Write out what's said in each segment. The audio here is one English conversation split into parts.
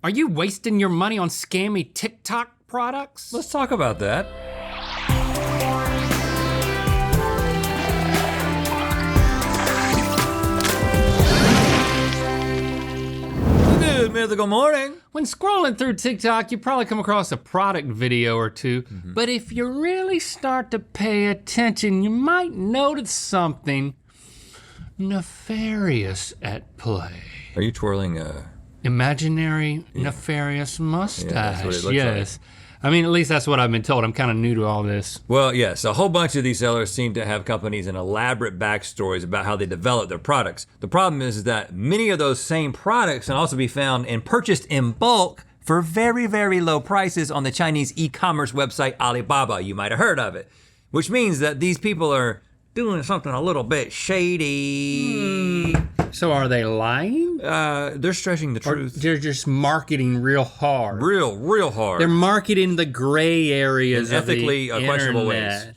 Are you wasting your money on scammy TikTok products? Let's talk about that. Good Mythical morning. When scrolling through TikTok, you probably come across a product video or two, but if you really start to pay attention, you might notice something nefarious at play. Are you twirling a... Imaginary nefarious mustache, that's what it looks yes. I mean, at least that's what I've been told. I'm kind of new to all this. Well, yes, a whole bunch of these sellers seem to have companies and elaborate backstories about how they develop their products. The problem is that many of those same products can also be found and purchased in bulk for very, very low prices on the Chinese e-commerce website Alibaba. You might have heard of it, which means that these people are doing something a little bit shady. So are they lying? They're stretching the truth. They're just marketing real hard. Real hard. They're marketing the gray areas in of the ethically questionable internet. ways.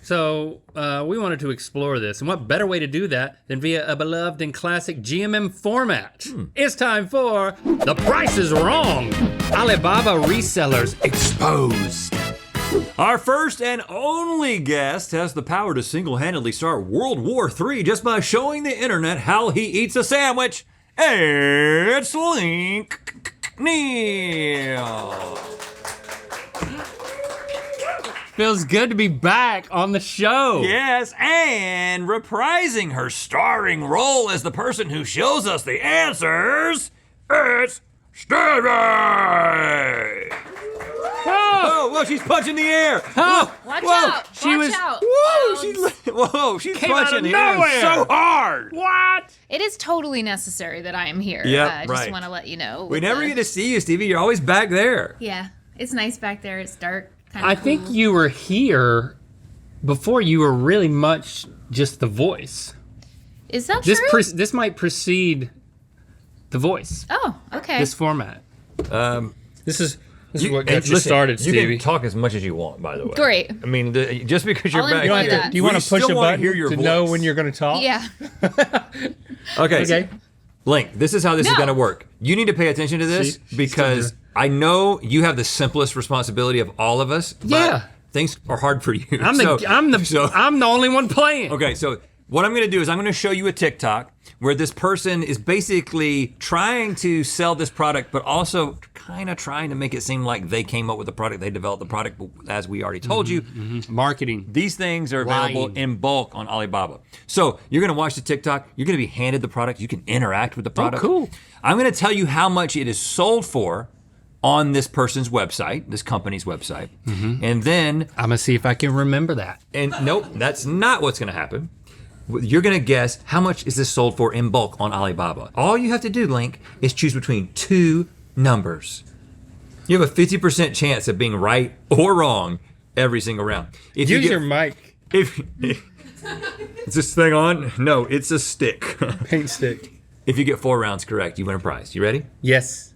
So we wanted to explore this, and what better way to do that than via a beloved and classic GMM format? It's time for The Price is Wrong. Alibaba resellers exposed. Our first and only guest has the power to single-handedly start World War III just by showing the internet how he eats a sandwich. It's Link Neal. Feels good to be back on the show. Yes, and reprising her starring role as the person who shows us the answers, it's Stevie! Oh, whoa, she's punching the air. Oh, Watch whoa, out! she Watch was- out! She's Came out of punching air nowhere. so hard. What? It is totally necessary that I am here. Yep, I right. just want to let you know. We with never the- get to see you, Stevie. You're always back there. Yeah, it's nice back there. It's dark. I think you were here before you were really much just the voice. Is that This true? this might precede the voice. Oh, okay. This format. This is what and gets you listen, started, You Stevie. can talk as much as you want, by the way. Great. I mean, just because you're I'll back enjoy here. that. Do you want we to push still a wanna button hear your to voice. know when you're going to talk? Yeah. Okay. Okay. Link, this is how this is No. gonna work. You need to pay attention to this See? She's because still I know you have the simplest responsibility of all of us, but Yeah. things are hard for you. I'm the only one playing. Okay, so what I'm gonna do is I'm gonna show you a TikTok where this person is basically trying to sell this product, but also kind of trying to make it seem like they came up with the product, they developed the product, but as we already told you, Marketing. these things are available Lying. in bulk on Alibaba. So you're gonna watch the TikTok, you're gonna be handed the product, you can interact with the product. cool. I'm gonna tell you how much it is sold for on this person's website, this company's website. And then, I'm gonna see if I can remember that. and nope, that's not what's gonna happen. You're gonna guess how much is this sold for in bulk on Alibaba. All you have to do, Link, is choose between two numbers. You have a 50% chance of being right or wrong every single round. If Use you your get, mic. if is this thing on? No, it's a stick. Paint stick. If you get 4 rounds correct, you win a prize. You ready? Yes.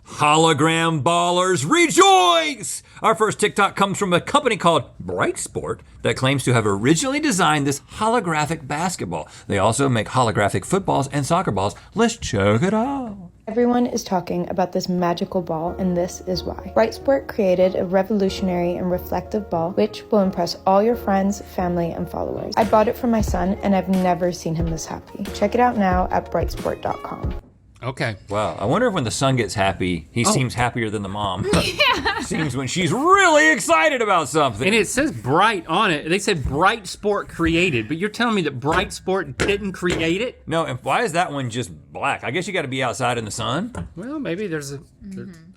Hologram ballers, rejoice! Our first TikTok comes from a company called Bright Sport that claims to have originally designed this holographic basketball. They also make holographic footballs and soccer balls. Let's check it out. Everyone is talking about this magical ball, and this is why. Bright Sport created a revolutionary and reflective ball which will impress all your friends, family, and followers. I bought it for my son, and I've never seen him this happy. Check it out now at brightsport.com. Okay. Wow, I wonder if when the son gets happy, he seems happier than the mom. Yeah. Seems when she's really excited about something. And it says Bright on it. They said Bright Sport created, but you're telling me that Bright Sport didn't create it? No, and why is that one just black? I guess you gotta be outside in the sun. Well, maybe there's a...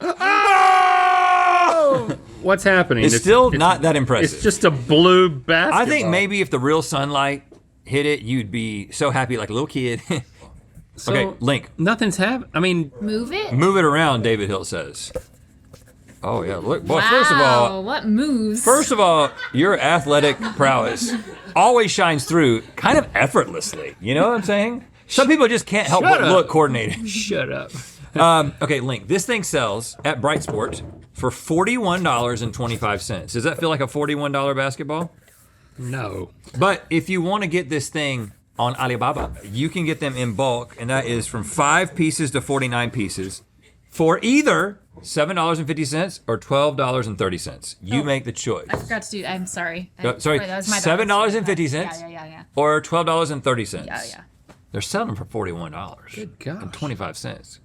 Oh! What's happening? It's still not that impressive. It's just a blue basketball. I think maybe if the real sunlight hit it, you'd be so happy like a little kid. So, okay, Link, Nothing's happened. I mean, Move it? move it around, David Hill says. Oh yeah, look, well, Wow, what moves? first of all, your athletic prowess always shines through kind of effortlessly. You know what I'm saying? Some people just can't help Shut but up. look coordinated. shut up. Okay, Link, this thing sells at Bright Sport for $41.25. Does that feel like a $41 basketball? No. But if you want to get this thing on Alibaba, you can get them in bulk, and that is from 5 pieces to 49 pieces for either $7.50 or $12.30. You make the choice. I forgot to do. I'm sorry. Sorry, that was my $7.50 Yeah. or $12.30. Yeah. They're selling them for $41. Good gosh. And 25 cents.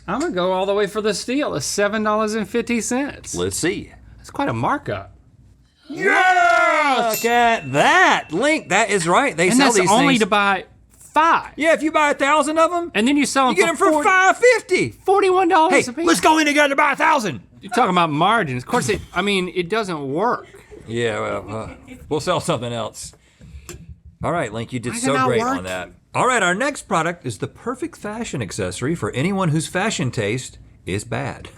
I'm gonna go all the way for the steal of $7.50. Let's see. That's quite a markup. Yes! Look at that. Link, that is right. They And sell that's these only things. to buy 5. Yeah, if you buy 1,000 of them, And then you sell them you get them for $5.50. $41 Hey, a piece. let's go in together to buy 1,000. You're talking about margins. Of course, it doesn't work. Yeah, well, we'll sell something else. All right, Link, you did Why so can I great work? on that. All right, our next product is the perfect fashion accessory for anyone whose fashion taste is bad.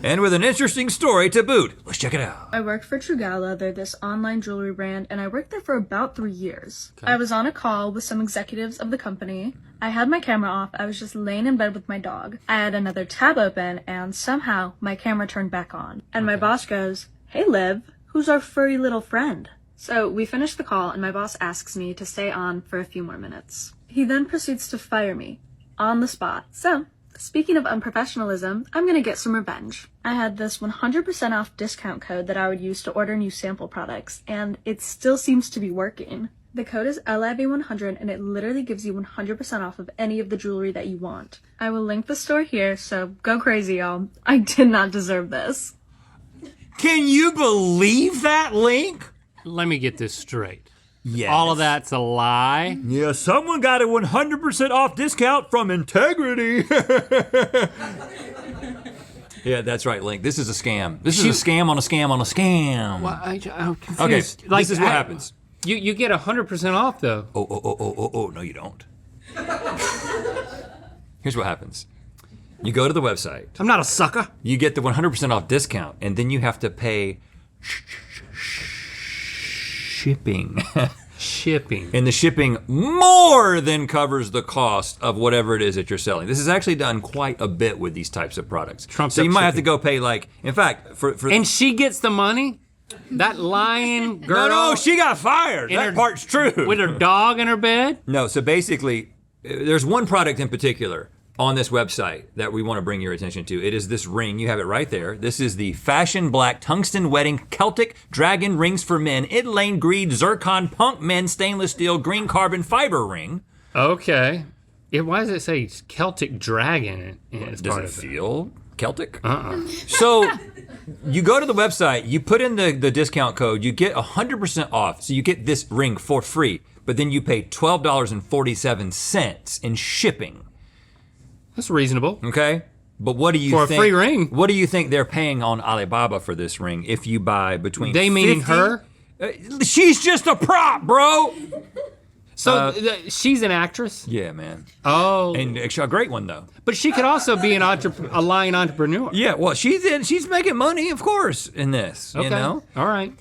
And with an interesting story to boot. Let's check it out. I worked for Trugala. They're this online jewelry brand, and I worked there for about 3 years. I was on a call with some executives of the company. I had my camera off. I was just laying in bed with my dog. I had another tab open, and somehow my camera turned back on. And my boss goes, "Hey, Liv, who's our furry little friend?" So we finish the call, and my boss asks me to stay on for a few more minutes. He then proceeds to fire me on the spot. So, speaking of unprofessionalism, I'm gonna get some revenge. I had this 100% off discount code that I would use to order new sample products, and it still seems to be working. The code is LIV100, and it literally gives you 100% off of any of the jewelry that you want. I will link the store here, so go crazy, y'all. I did not deserve this. Can you believe that, Link? Let me get this straight. Yes. All of that's a lie. Yeah, someone got a 100% off discount from Integrity. Yeah, that's right, Link. This is a scam. This is a scam on a scam on a scam. Well, I'm confused. Okay, this is what happens. You get 100% off though. Oh, no you don't. Here's what happens. You go to the website. I'm not a sucker. You get the 100% off discount, and then you have to pay shipping. Shipping. And the shipping more than covers the cost of whatever it is that you're selling. This is actually done quite a bit with these types of products. So you might have to go pay in fact, for And she gets the money? That lying girl? No, she got fired. That part's true. With her dog in her bed? No, so basically, there's one product in particular on this website that we want to bring your attention to. It is this ring. You have it right there. This is the Fashion Black Tungsten Wedding Celtic Dragon Rings for Men Inlane Greed Zircon Punk Men Stainless Steel Green Carbon Fiber Ring. Okay. Why does it say Celtic Dragon in it? Does it feel Celtic? So you go to the website, you put in the discount code, you get 100% off. So you get this ring for free, but then you pay $12.47 in shipping. That's reasonable. Okay, but what do you think? For a free ring. What do you think they're paying on Alibaba for this ring if you buy between They meaning 50 her? She's just a prop, bro. So she's an actress? Yeah, man. Oh. And a great one, though. But she could also be a lying entrepreneur. Yeah, well, she's making money, of course, in this, Okay. you know? All right.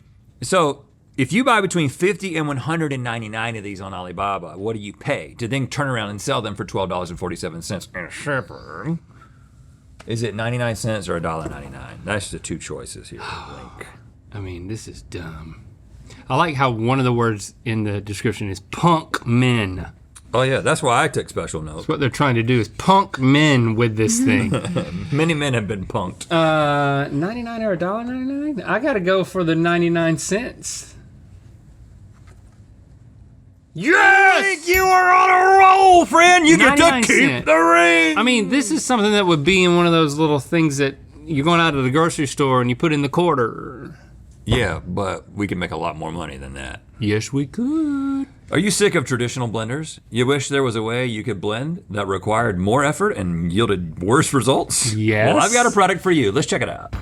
So if you buy between 50 and 199 of these on Alibaba, what do you pay to then turn around and sell them for $12.47 in shipping? Is it 99 cents or $1.99? That's the two choices here, Link. I mean, this is dumb. I like how one of the words in the description is punk men. Oh yeah, that's why I took special notes. That's what they're trying to do is punk men with this thing. Many men have been punked. 99 or $1.99? I gotta go for the 99 cents. Yes! Link, you are on a roll, friend. You get to 99 keep cent. the ring. I mean, this is something that would be in one of those little things that you're going out to the grocery store and you put in the quarter. Yeah, but we can make a lot more money than that. Yes, we could. Are you sick of traditional blenders? You wish there was a way you could blend that required more effort and yielded worse results? Yes. Well, I've got a product for you. Let's check it out.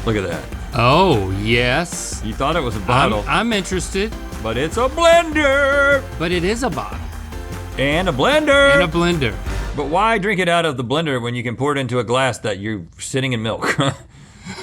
Look at that. Oh, yes. You thought it was a bottle, I'm interested. but it's a blender. But it is a bottle. And a blender. And a blender. But why drink it out of the blender when you can pour it into a glass that you're sitting in milk?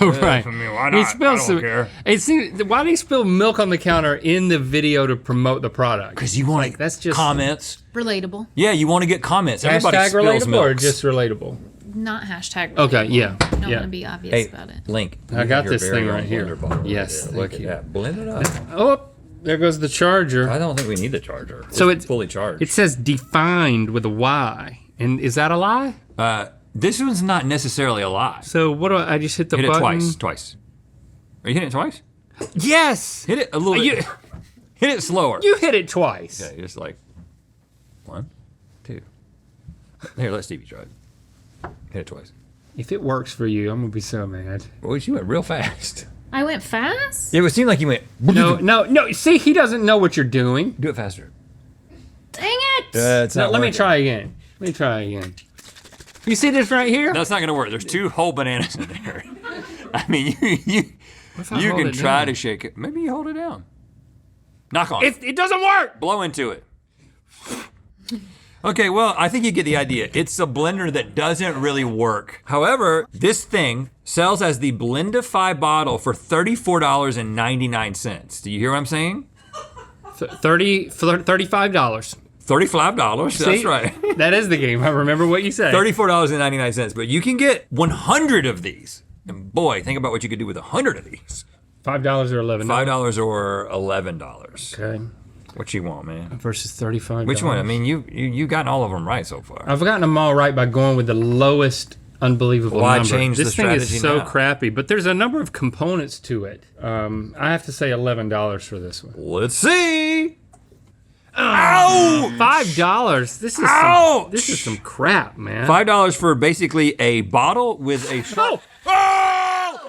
Right. I mean, why not? I don't care. It seems, why do you spill milk on the counter in the video to promote the product? Because you want that's just comments. Relatable. Yeah, you want to get comments. Everybody hashtag spills relatable milk. or just relatable? Not hashtag relatable. Okay, yeah. Don't yeah. want to be obvious Hey, about it. Link. I you got have your this very thing own right here. blender bottle Yes, right there. Look thank at you. that. Blend it up. Oh, there goes the charger. I don't think we need the charger. So it's fully charged. It says defined with a Y. And is that a lie? This one's not necessarily a lie. So what do I just hit the button? Hit it twice. Are you hitting it twice? Yes! Hit it a little bit. Hit it slower. You hit it twice. Okay, just like 1, 2. Here, let Stevie try it. Hit it twice. If it works for you, I'm gonna be so mad. Boy, you went real fast. I went fast? It would seem like you went. No. See, he doesn't know what you're doing. Do it faster. Dang it! It's not Let me working. try again. You see this right here? That's not gonna work. There's 2 whole bananas in there. I mean, you I hold can it try down? to shake it. Maybe you hold it down. Knock on it. It doesn't work! Blow into it. Okay, well, I think you get the idea. It's a blender that doesn't really work. However, this thing sells as the Blendify bottle for $34.99. Do you hear what I'm saying? $35. $35, that's See? right. That is the game. I remember what you said. $34.99, but you can get 100 of these. And boy, think about what you could do with 100 of these. $5 or $11. $5 or $11. Okay. What you want, man? Versus $35. Which one? I mean, you gotten all of them right so far. I've gotten them all right by going with the lowest unbelievable Why number. change the this thing strategy is so now? crappy, but there's a number of components to it. I have to say $11 for this one. Let's see. Ow! $5. Ouch! This is some crap, man. $5 for basically a bottle with a Oh! Oh!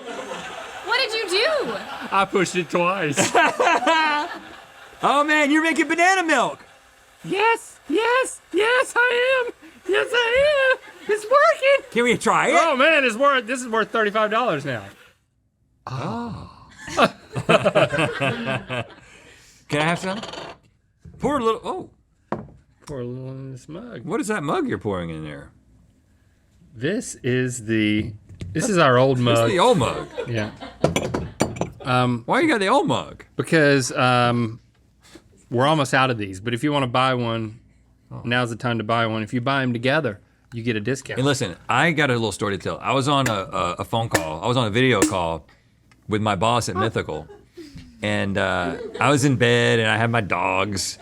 What did you do? I pushed it twice. Oh man, you're making banana milk. Yes, I am. Yes, I am. It's working. Can we try it? Oh man, this is worth $35 now. Can I have some? Pour a little. Oh, Pour a little in this mug. what is that mug you're pouring in there? This is our old It's mug. the old mug. Yeah. Why you got the old mug? Because we're almost out of these. But if you want to buy one, now's the time to buy one. If you buy them together, you get a discount. And listen, I got a little story to tell. I was on a phone call. I was on a video call with my boss at Mythical. And I was in bed and I had my dogs.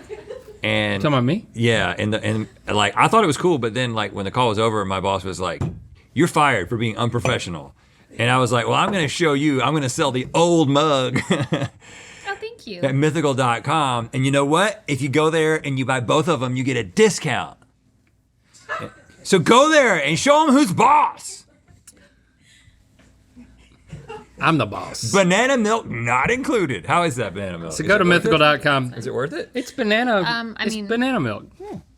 And Talking about me? yeah, and like I thought it was cool, but then like when the call was over, my boss was like, "You're fired for being unprofessional." And I was like, "Well, I'm gonna show you. I'm gonna sell the old mug Oh, thank you. at mythical.com. And you know what? If you go there and you buy both of them, you get a discount. So go there and show them who's boss. I'm the boss. Banana milk not included. How is that banana milk? So go to mythical.com. Is it worth it? It's banana. I mean- banana milk.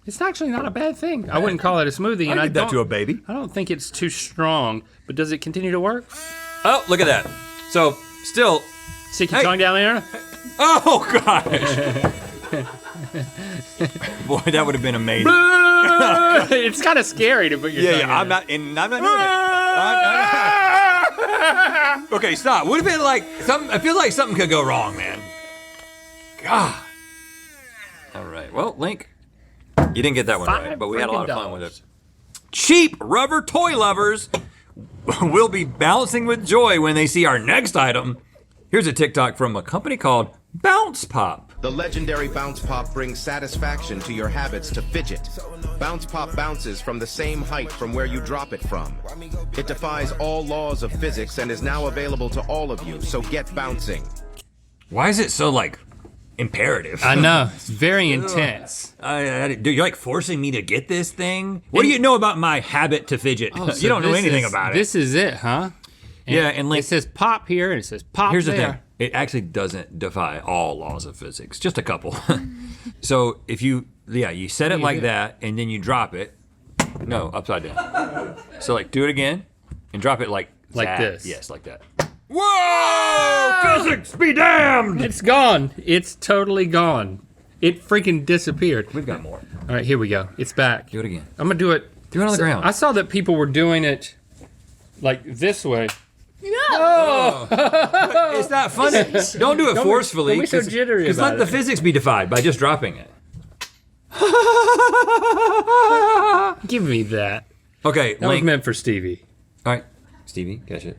It's actually not a bad thing. I wouldn't call it a smoothie, and I'd I give that don't. to a baby. I don't think it's too strong. But does it continue to work? Oh, look at that. So still. Stick your Hey. tongue down there. Oh gosh. Boy, that would have been amazing. It's kind of scary to put your tongue in. I'm not doing it. Okay, stop. Would have been like something. I feel like something could go wrong, man. God. All right. Well, Link, you didn't get that one right, but we had a lot of fun with it. Cheap rubber toy lovers will be bouncing with joy when they see our next item. Here's a TikTok from a company called Bounce Pop. The legendary Bounce Pop brings satisfaction to your habits to fidget. Bounce Pop bounces from the same height from where you drop it from. It defies all laws of physics and is now available to all of you, so get bouncing. Why is it so like imperative? I know. It's very intense. Dude, you're like forcing me to get this thing? What do you know about my habit to fidget? So you don't know this anything is- about it. This is it, huh? Yeah, and like it says pop here and it says pop here's the there. thing. It actually doesn't defy all laws of physics, just a couple. So if you set it you like do? that and then you drop it. No, upside down. So like do it again and drop it like that. this. Yes, like that. Whoa! Physics be damned! It's gone. It's totally gone. It freaking disappeared. We've got more. All right, here we go. It's back. Do it again. I'm gonna do it. Do it on the ground. I saw that people were doing it like this way. It's not funny. Don't do it forcefully. don't be so jittery Because about let the it. physics be defied by just dropping it. Give me that. Okay, That was Link. meant for Stevie. All right, Stevie, catch it.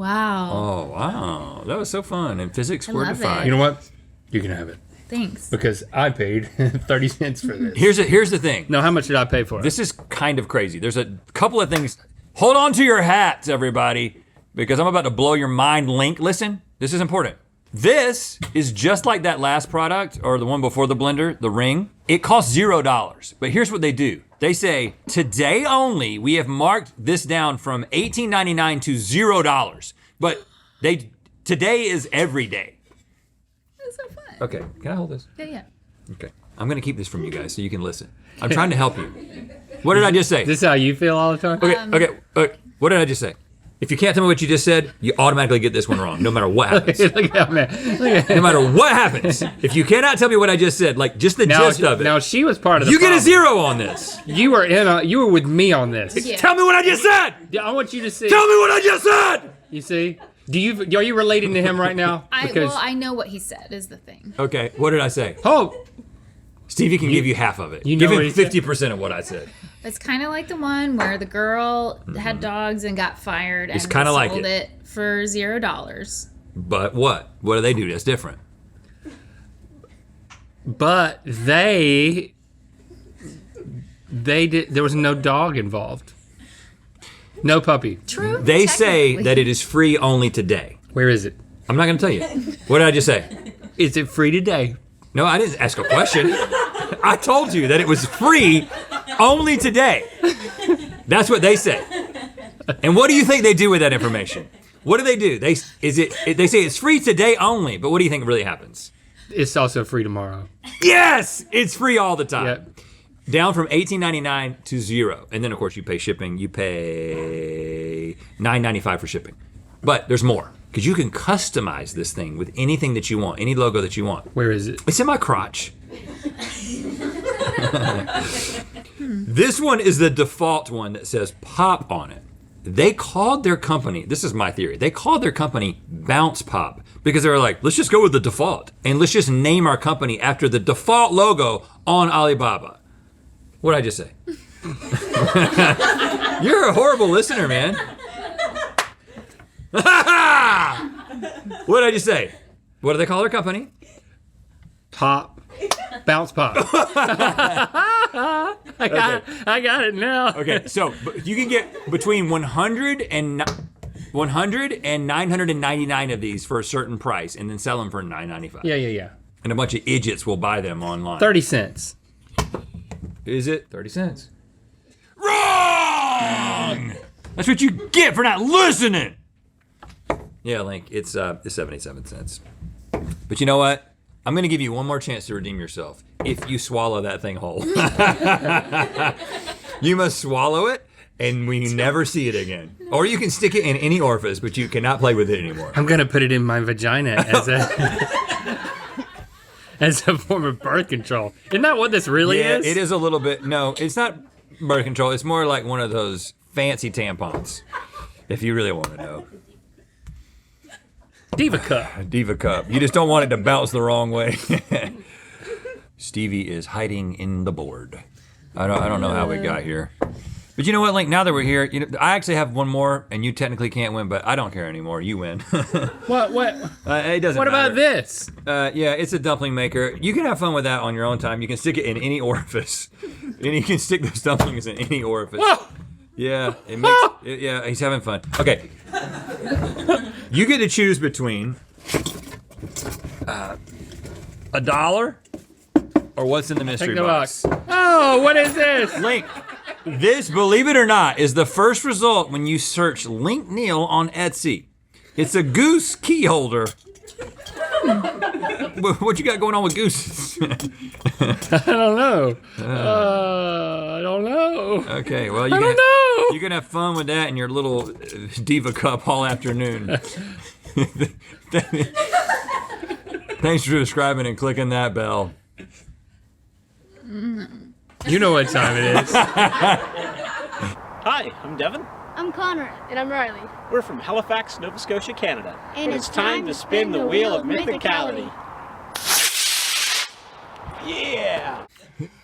Wow. Oh, wow. That was so fun. And physics I were love defined. it. You know what? You can have it Thanks. because I paid 30 cents for this. Here's the thing. No, how much did I pay for it? This is kind of crazy. There's a couple of things. Hold on to your hats, everybody, because I'm about to blow your mind. Link, listen, this is important. This is just like that last product or the one before the blender, the ring. It costs $0. But here's what they do. They say, today only, we have marked this down from $18.99 to $0. But today is every day. That's so fun. Okay, can I hold this? Yeah. Okay. I'm gonna keep this from you guys so you can listen. I'm trying to help you. What did I just say? Is this how you feel all the time? Okay, what did I just say? If you can't tell me what you just said, you automatically get this one wrong, no matter what happens. Look at man. Look at No matter what happens. If you cannot tell me what I just said, like just the gist of it, Now she was part of the you get a problem. 0 on this. You were with me on this. Yeah. Tell me what I just said! Yeah, I want you to see. Tell me what I just said! You see? Are you relating to him right now? I know what he said is the thing. Okay, what did I say? Oh, Stevie can give you half of it. you know Give him what he said? 50% of what I said. It's kind of like the one where the girl had dogs and got fired and It's kinda like sold it. it for $0. But what? What do they do that's different? but they did. There was no dog involved. No puppy. True. They say technically. that it is free only today. Where is it? I'm not gonna tell you. What did I just say? Is it free today? No, I didn't ask a question. I told you that it was free only today. That's what they say. And what do you think they do with that information? What do? They say it's free today only, but what do you think really happens? It's also free tomorrow. Yes, it's free all the time. Yep. Down from $18.99 to $0. And then of course you pay shipping. You pay $9.95 for shipping. But there's more. Because you can customize this thing with anything that you want, any logo that you want. Where is it? It's in my crotch. This one is the default one that says pop on it. They called their company, this is my theory, they called their company Bounce Pop because they were like, let's just go with the default and let's just name our company after the default logo on Alibaba. What did I just say? You're a horrible listener, man. What did I just say? What do they call their company? Pop. Bounce pop. I got it now. Okay, so you can get between 100 and 999 of these for a certain price and then sell them for $9.95. Yeah. And a bunch of idiots will buy them online. 30 cents. Is it 30 cents? Wrong! That's what you get for not listening. Yeah, Link, it's 77 cents. But you know what? I'm gonna give you one more chance to redeem yourself if you swallow that thing whole. You must swallow it and we never see it again. Or you can stick it in any orifice, but you cannot play with it anymore. I'm gonna put it in my vagina as a form of birth control. Isn't that what this really is? It is a little bit, no, it's not birth control. It's more like one of those fancy tampons, if you really want to know. Diva cup. Diva cup. You just don't want it to bounce the wrong way. Stevie is hiding in the board. I don't know how we got here. But you know what, Link, now that we're here, I actually have one more, and you technically can't win, but I don't care anymore. You win. What? It doesn't What matter. about this? Yeah, it's a dumpling maker. You can have fun with that on your own time. You can stick it in any orifice. And you can stick those dumplings in any orifice. Whoa! Yeah, it makes. Yeah, he's having fun. Okay. You get to choose between $1 or what's in the mystery Take the box. box. Oh, what is this? Link. This, believe it or not, is the first result when you search Link Neal on Etsy. It's a goose key holder. What you got going on with gooses? I don't know. I don't know. Okay, well, I don't know. you can have fun with that in your little diva cup all afternoon. Thanks for subscribing and clicking that bell. You know what time it is. Hi, I'm Devin. I'm Connor. And I'm Riley. We're from Halifax, Nova Scotia, Canada. And it's time to spin the wheel of mythicality. Yeah!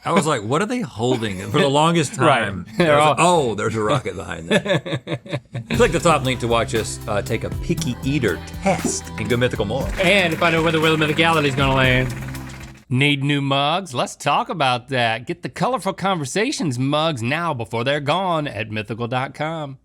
I was like, what are they holding for the longest time? Right. I was like, oh, there's a rocket behind that. Click the top link to watch us take a picky eater test and go mythical more. And to find out where the mythicality is gonna land. Need new mugs? Let's talk about that. Get the Colorful Conversations mugs now before they're gone at mythical.com.